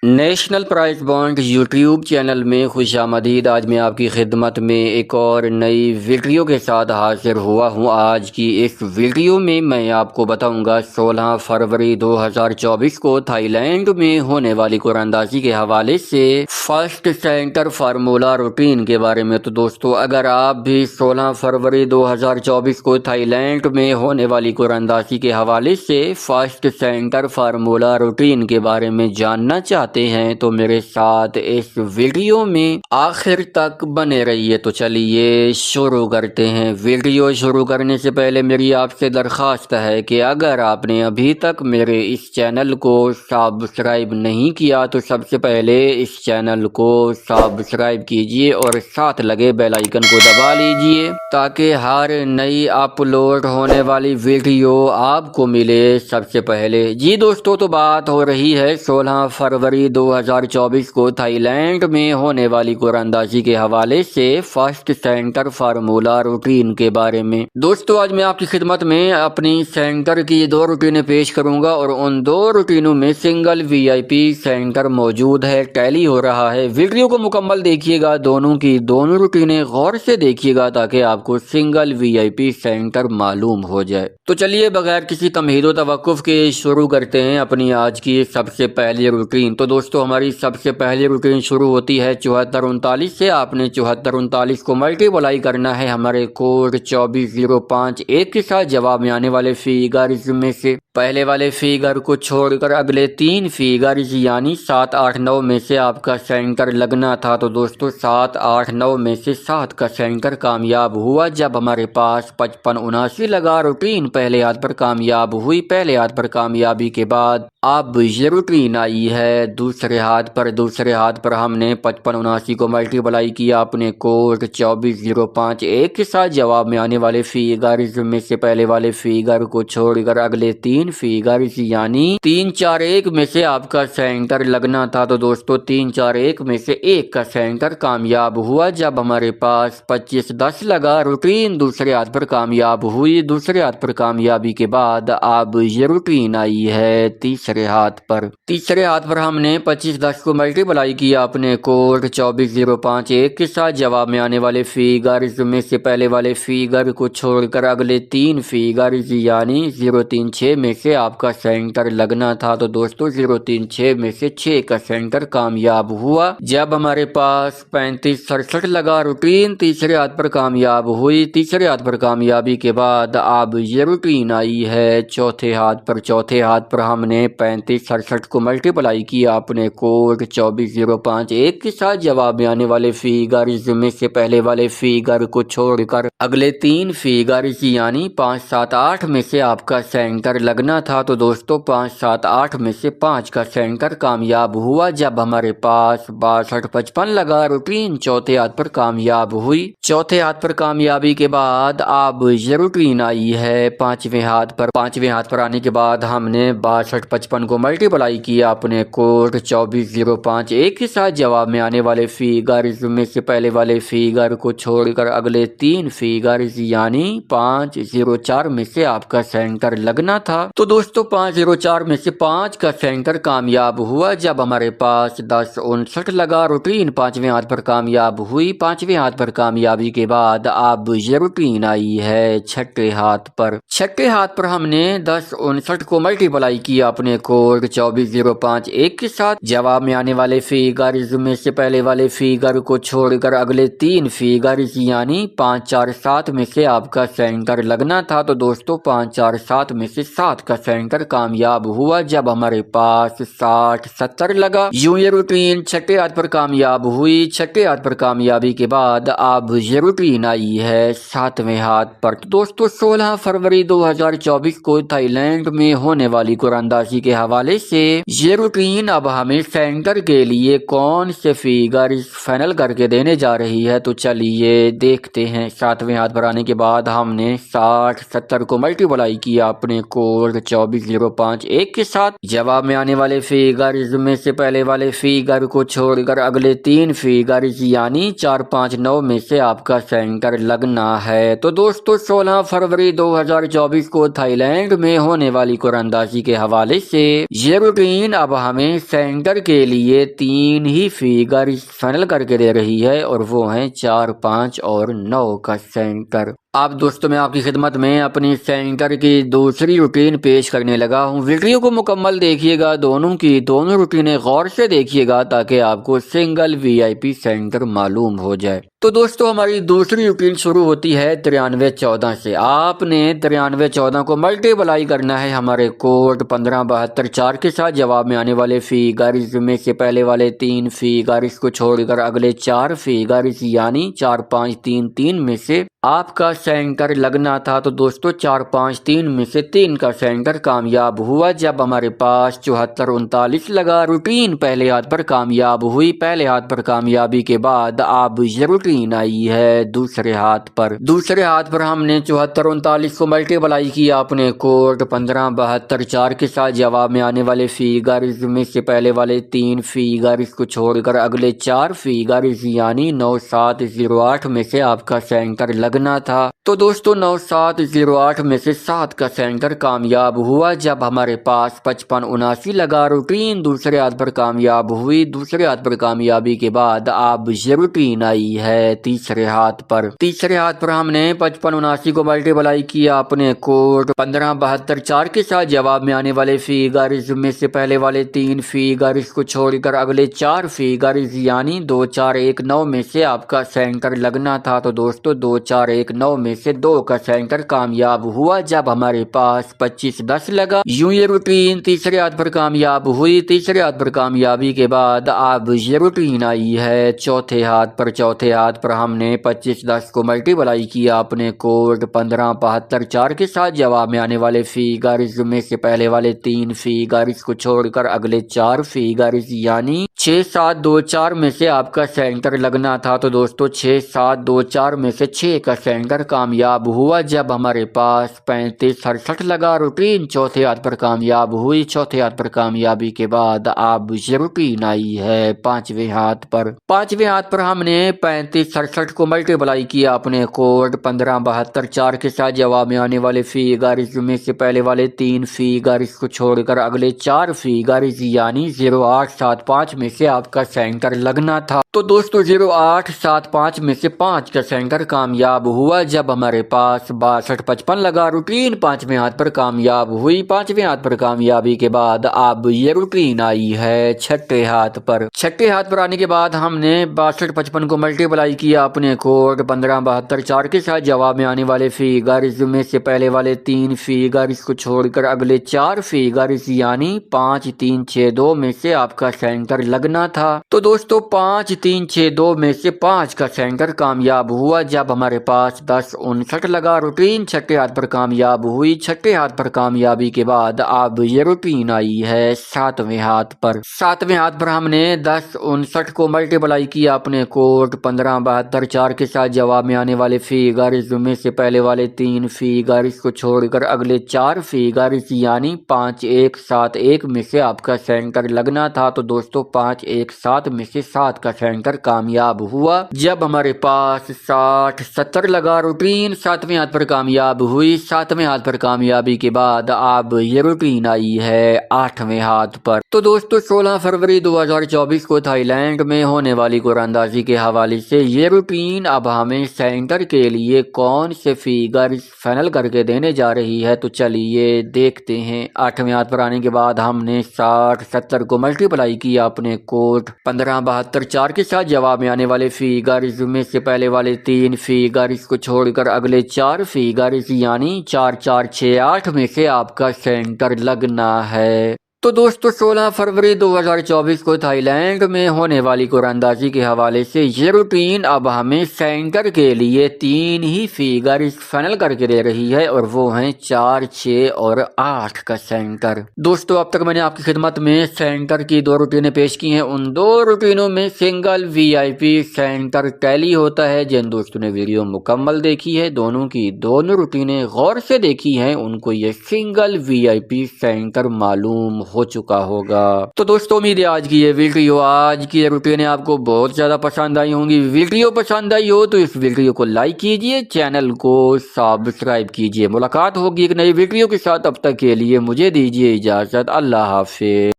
National prize bond YouTube channel میں خوش آمدید۔ آج میں آپ کی خدمت میں ایک اور نئی ویڈیو کے ساتھ حاضر ہوا ہوں۔ آج کی اس ویڈیو میں میں آپ کو بتاؤں گا 16 فروری 2024 کو تھائی لینڈ میں ہونے والی قرآن اندازی کے حوالے سے فرسٹ سینٹر فارمولا روٹین کے بارے میں۔ تو دوستو، اگر آپ بھی 16 فروری 2024 کو تھائی لینڈ میں ہونے والی قرآن اندازی کے حوالے سے فرسٹ سینٹر فارمولا روٹین کے بارے میں جاننا چاہتے ہیں تو میرے ساتھ اس ویڈیو میں آخر تک بنے رہیے۔ تو چلیے شروع کرتے ہیں۔ ویڈیو شروع کرنے سے پہلے میری آپ سے درخواست ہے کہ اگر آپ نے ابھی تک میرے اس چینل کو سبسکرائب نہیں کیا تو سب سے پہلے اس چینل کو سبسکرائب کیجئے اور ساتھ لگے بیل آئیکن کو دبا لیجئے تاکہ ہر نئی اپلوڈ ہونے والی ویڈیو آپ کو ملے سب سے پہلے۔ جی دوستو، تو بات ہو رہی ہے 16 فروری 2024 کو تھائی لینڈ میں ہونے والی قرآن اندازی کے حوالے سے فرسٹ سینٹر فارمولا روٹین کے بارے میں۔ دوستو، آج میں آپ کی خدمت میں اپنی سینٹر کی 2 روٹینیں پیش کروں گا اور ان 2 روٹینوں میں سنگل وی آئی پی سینٹر موجود ہے، ٹیلی ہو رہا ہے۔ ویڈیو کو مکمل دیکھیے گا، دونوں کی دونوں روٹینیں غور سے دیکھیے گا تاکہ آپ کو سنگل وی آئی پی سینٹر معلوم ہو جائے۔ تو چلیے بغیر کسی تمہید و توقف کے شروع کرتے ہیں اپنی آج کی سب سے پہلی روٹین۔ تو دوستو، ہماری سب سے پہلی روٹین شروع ہوتی ہے 7439 سے۔ آپ نے 7439 کو ملٹیپلائی کرنا ہے ہمارے کوڈ 24051 کے ساتھ۔ جواب میں آنے والے فیگرز میں سے پہلے والے فیگر کو چھوڑ کر اگلے 3 فیگرز یعنی 7 8 9 میں سے آپ کا سینٹر لگنا تھا۔ تو دوستو 7 8 9 میں سے 7 کا سینٹر کامیاب ہوا جب ہمارے پاس 55 79 لگا۔ روٹین پہلے ہاتھ پر کامیاب ہوئی۔ پہلے ہاتھ پر کامیابی کے بعد اب یہ روٹین آئی ہے دوسرے ہاتھ پر۔ دوسرے ہاتھ پر ہم نے 55 79 کو ملٹیپلائی کیا اپنے کوڈ 24051 کے ساتھ۔ جواب میں آنے والے فیگرز میں سے پہلے والے فیگر کو چھوڑ کر اگلے 3 فیگرز یعنی 3 4 1 میں سے آپ کا سینٹر لگنا تھا۔ تو دوستو 3 4 1 میں سے 1 کا سینٹر کامیاب ہوا جب ہمارے پاس 25 10 لگا۔ روٹین دوسرے ہاتھ پر کامیاب ہوئی۔ دوسرے ہاتھ پر کامیابی کے بعد اب یہ روٹین آئی ہے تیسرے ہاتھ پر۔ تیسرے ہاتھ پر ہم نے 25 10 کو ملٹیپلائی کیا اپنے کوڈ 24051 کے ساتھ۔ جواب میں آنے والے فیگرز میں سے پہلے والے فیگر کو چھوڑ کر اگلے 3 فیگرز یعنی 0 3 6 میں سے آپ کا سینٹر لگنا تھا۔ تو دوستو 0 3 6 میں سے 6 کا سینٹر کامیاب ہوا جب ہمارے پاس 35 67 لگا۔ روٹین تیسرے ہاتھ پر کامیاب ہوئی۔ تیسرے ہاتھ پر کامیابی کے بعد اب یہ روٹین آئی ہے چوتھے ہاتھ پر۔ چوتھے ہاتھ پر ہم نے 35 67 کو ملٹیپلائی کیا اپنے کوڈ 24051 کے ساتھ۔ جواب میں آنے والے فیگرز میں سے پہلے والے فیگر کو چھوڑ کر اگلے 3 فیگرز یعنی 5 7 8 میں سے آپ کا سینٹر لگنا تھا۔ تو دوستو 5 7 8 میں سے 5 کا سینٹر کامیاب ہوا جب ہمارے پاس 62 55 لگا۔ روٹین چوتھے ہاتھ پر کامیاب ہوئی۔ چوتھے ہاتھ پر کامیابی کے بعد اب یہ روٹین آئی ہے پانچویں ہاتھ پر۔ پانچویں ہاتھ پر آنے کے بعد ہم نے 62 55 کو ملٹیپلائی کیا اپنے کوڈ 24051 کے ساتھ۔ جواب میں آنے والے فیگرز میں سے پہلے والے فیگر کو چھوڑ کر اگلے 3 فیگرز یعنی 5 0 4 میں سے آپ کا سینٹر لگنا تھا۔ تو دوستو 5 0 4 میں سے 5 کا سینٹر کامیاب ہوا جب ہمارے پاس 10 59 لگا۔ روٹین پانچویں ہاتھ پر کامیاب ہوئی۔ پانچویں ہاتھ پر کامیابی کے بعد اب یہ روٹین آئی ہے چھٹے ہاتھ پر۔ چھٹے ہاتھ پر ہم نے 10 59 کو ملٹیپلائی کیا اپنے کوڈ 24051 کے ساتھ۔ جواب میں آنے والے فیگرز میں سے پہلے والے فیگر کو چھوڑ کر اگلے 3 فیگرز یعنی 5 4 7 میں سے آپ کا سینٹر لگنا تھا۔ تو دوستو 5 4 7 میں سے 7 کا سینٹر کامیاب ہوا جب ہمارے پاس 60 70 لگا۔ یوں یہ روٹین چھٹے ہاتھ پر کامیاب ہوئی۔ چھٹے ہاتھ پر کامیابی کے بعد اب یہ روٹین آئی ہے ساتویں ہاتھ پر۔ تو دوستو 16 فروری 2024 کو تھائی لینڈ میں ہونے والی قرآن اندازی کے حوالے سے یہ روٹین اب ہمیں سینٹر کے لیے کون سے فیگرز فائنل کر کے دینے جا رہی ہے۔ تو چلیے دیکھتے ہیں۔ ساتویں ہاتھ پر آنے کے بعد ہم نے 60 70 کو ملٹیپلائی کیا اپنے کوڈ 24051 کے ساتھ۔ جواب میں آنے والے فیگرز میں سے پہلے والے فیگر کو چھوڑ کر اگلے 3 فیگرز یعنی 4 5 9 میں سے آپ کا سینٹر لگنا ہے۔ تو دوستو 16 فروری 2024 کو تھائی لینڈ میں ہونے والی قرآن اندازی کے حوالے سے یہ روٹین اب ہمیں سینٹر کے لیے 3 ہی فگر فائنل کر کے دے رہی ہے اور وہ ہیں 4, 5 اور 9 کا سینٹر۔ اب دوستو میں آپ کی خدمت میں اپنی سینٹر کی دوسری روٹین پیش کرنے لگا ہوں۔ ویڈیو کو مکمل دیکھیے گا، دونوں کی دونوں روٹینیں غور سے دیکھیے گا تاکہ آپ کو سنگل VIP سینٹر معلوم ہو جائے۔ تو دوستو ہماری دوسری روٹین شروع ہوتی ہے 9314 سے۔ آپ نے 9314 کو ملٹیپلائی کرنا ہے ہمارے کوڈ 15724 کے ساتھ۔ جواب میں آنے والے فیگرز میں سے پہلے والے 3 فیگرز کو چھوڑ کر اگلے 4 فیگرز یعنی 4 5 3 3 میں سے آپ کا سینٹر لگنا تھا۔ تو دوستو 4 5 3 میں سے 3 کا سینٹر کامیاب ہوا جب ہمارے پاس 74 39 لگا۔ روٹین پہلے ہاتھ پر کامیاب ہوئی۔ پہلے ہاتھ پر کامیابی کے بعد اب یہ روٹین آئی ہے دوسرے ہاتھ پر۔ دوسرے ہاتھ پر ہم نے 74 39 کو ملٹیپلائی کیا اپنے کوڈ 15724 کے ساتھ۔ جواب میں آنے والے فیگرز میں سے پہلے والے 3 فیگرز کو چھوڑ کر اگلے 4 فیگرز یعنی 9708 میں سے آپ کا سینٹر لگنا تھا۔ تو دوستو 9708 میں سے 7 کا سینٹر کامیاب ہوا جب ہمارے پاس 55 79 لگا۔ روٹین دوسرے ہاتھ پر کامیاب ہوئی۔ دوسرے ہاتھ پر کامیابی کے بعد اب یہ روٹین آئی ہے تیسرے ہاتھ پر۔ تیسرے ہاتھ پر ہم نے 55 79 کو ملٹیپلائی کیا اپنے کوڈ 15724 کے ساتھ۔ جواب میں آنے والے فیگرز میں سے پہلے والے 3 فیگرز کو چھوڑ کر اگلے 4 فیگرز یعنی 2 4 1 9 میں سے آپ کا سینٹر لگنا تھا۔ تو دوستو 2 4 1 9 میں سے 2 کا سینٹر کامیاب ہوا جب ہمارے پاس 25 10 لگا۔ یوں یہ روٹین تیسرے ہاتھ پر کامیاب ہوئی۔ تیسرے ہاتھ پر کامیابی کے بعد اب یہ روٹین آئی ہے چوتھے ہاتھ پر۔ چوتھے ہاتھ پر ہم نے 25 10 کو ملٹیپلائی کیا اپنے کوڈ 15724 کے ساتھ۔ جواب میں آنے والے فیگرز میں سے پہلے والے 3 فیگرز کو چھوڑ کر اگلے 4 فیگرز یعنی 6 7 2 4 میں سے آپ کا سینٹر لگنا تھا۔ تو دوستو 6 7 2 4 میں سے 6 کا سینٹر کامیاب ہوا جب ہمارے پاس 35 68 لگا۔ روٹین چوتھے ہاتھ پر کامیاب ہوئی۔ چوتھے ہاتھ پر کامیابی کے بعد اب یہ روٹین آئی ہے پانچویں ہاتھ پر۔ پانچویں ہاتھ پر ہم نے 35 68 کو ملٹیپلائی کیا اپنے کوڈ 15724 کے ساتھ۔ جواب میں آنے والے فیگرز میں سے پہلے والے 3 فیگرز کو چھوڑ کر اگلے 4 فیگرز یعنی 08 75 میں سے آپ کا سینٹر لگنا تھا۔ تو دوستو 08 75 میں سے 5 کا سینٹر کامیاب ہوا جب ہمارے پاس 62 55 لگا۔ روٹین پانچویں ہاتھ پر کامیاب ہوئی۔ پانچویں ہاتھ پر کامیابی کے بعد اب یہ روٹین آئی ہے چھٹے ہاتھ پر۔ چھٹے ہاتھ پر آنے کے بعد ہم نے 62 55 کو ملٹیپلائی کیا اپنے کوڈ 15724 کے ساتھ۔ جواب میں آنے والے فیگرز میں سے پہلے والے 3 فیگرز کو چھوڑ کر اگلے 4 فیگرز یعنی 5 3 6 2 میں سے آپ کا سینٹر لگنا تھا۔ تو دوستو 5 3 6 2 میں سے 5 کا سینٹر کامیاب ہوا جب ہمارے پاس 10 59 لگا۔ روٹین چھٹے ہاتھ پر کامیاب ہوئی۔ چھٹے ہاتھ پر کامیابی کے بعد اب یہ روٹین آئی ہے ساتویں ہاتھ پر۔ ساتویں ہاتھ پر ہم نے 10 59 کو ملٹیپلائی کیا اپنے کوڈ 15724 کے ساتھ۔ جواب میں آنے والے فیگرز میں سے پہلے والے 3 فیگرز کو چھوڑ کر اگلے 4 فیگرز یعنی 5 1 7 1 میں سے آپ کا سینٹر لگنا تھا۔ تو دوستو 5 1 7 میں سے 7 کا سینٹر کامیاب ہوا جب ہمارے پاس 60 70 لگا۔ روٹین ساتویں ہاتھ پر کامیاب ہوئی۔ ساتویں ہاتھ پر کامیابی کے بعد اب یہ روٹین آئی ہے آٹھویں ہاتھ پر۔ تو دوستو 16 فروری 2024 کو تھائی لینڈ میں ہونے والی قرعہ اندازی کے حوالے سے یہ روٹین اب ہمیں سینٹر کے لیے کون سے فیگرز فائنل کر کے دینے جا رہی ہے۔ تو چلیے دیکھتے ہیں۔ آٹھویں ہاتھ پر آنے کے بعد ہم نے 60 70 کو ملٹیپلائی کیا اپنے کوڈ 15724 کے ساتھ۔ جواب میں آنے والے فیگرز میں سے پہلے والے 3 فیگرز کو چھوڑ کر اگلے 4 فیگرز یعنی 4 4 6 8 میں سے آپ کا سینٹر لگنا ہے۔ تو دوستو 16 فروری 2024 کو تھائی لینڈ میں ہونے والی قرعہ اندازی کے حوالے سے یہ روٹین اب ہمیں سینٹر کے لیے 3 ہی فیگرز فائنل کر کے دے رہی ہے اور وہ ہیں 4 6 اور 8 کا سینٹر۔ دوستو اب تک میں نے آپ کی خدمت میں سینٹر کی 2 روٹینیں پیش کی ہیں۔ ان 2 روٹینوں میں سنگل VIP سینٹر ٹیلی ہوتا ہے۔ جن دوستوں نے ویڈیو مکمل دیکھی ہے، دونوں کی دونوں روٹینیں غور سے دیکھی ہیں، ان کو یہ سنگل VIP سینٹر معلوم ہو چکا ہوگا۔ تو دوستو امید ہے آج کی یہ ویڈیو، آج کی یہ روٹینیں آپ کو بہت زیادہ پسند آئی ہوں گی۔ ویڈیو پسند آئی ہو تو اس ویڈیو کو لائک کیجئے، چینل کو سبسکرائب کیجئے۔ ملاقات ہوگی ایک نئی ویڈیو کے ساتھ، اب تک کے لیے مجھے دیجئے اجازت۔ اللہ حافظ۔